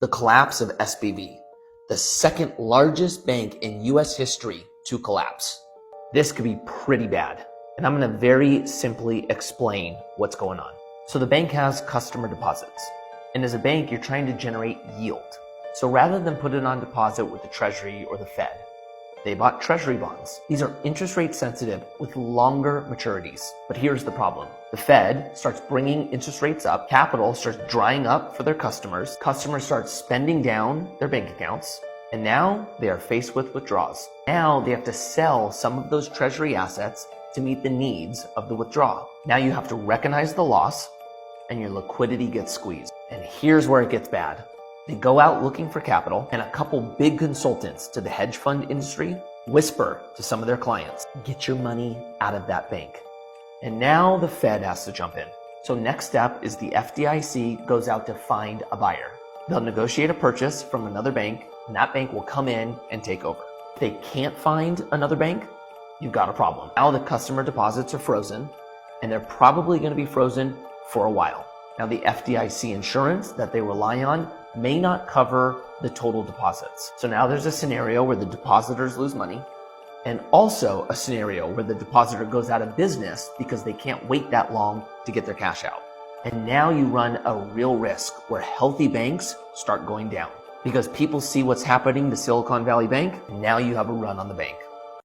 The collapse of SVB, the second largest bank in US history to collapse. This could be pretty bad, and I'm going to very simply explain what's going on. So the bank has customer deposits, and as a bank, you're trying to generate yield. So rather than put it on deposit with the Treasury or the Fed, they bought Treasury bonds. These are interest rate sensitive with longer maturities. But here's the problem. The Fed starts bringing interest rates up, capital starts drying up for their customers start spending down their bank accounts, and now they are faced with withdrawals. Now they have to sell some of those Treasury assets to meet the needs of the withdrawal. Now you have to recognize the loss, and your liquidity gets squeezed. And here's where it gets bad. They go out looking for capital, and a couple big consultants to the hedge fund industry whisper to some of their clients, get your money out of that bank. And now the Fed has to jump in. So next step is the FDIC goes out to find a buyer. They'll negotiate a purchase from another bank, and that bank will come in and take over. If they can't find another bank, you've got a problem. Now the customer deposits are frozen, and they're probably going to be frozen for a while. Now the FDIC insurance that they rely on may not cover the total deposits. So now there's a scenario where the depositors lose money, and also a scenario where the depositor goes out of business because they can't wait that long to get their cash out. And now you run a real risk where healthy banks start going down because people see what's happening to Silicon Valley Bank, and now you have a run on the bank.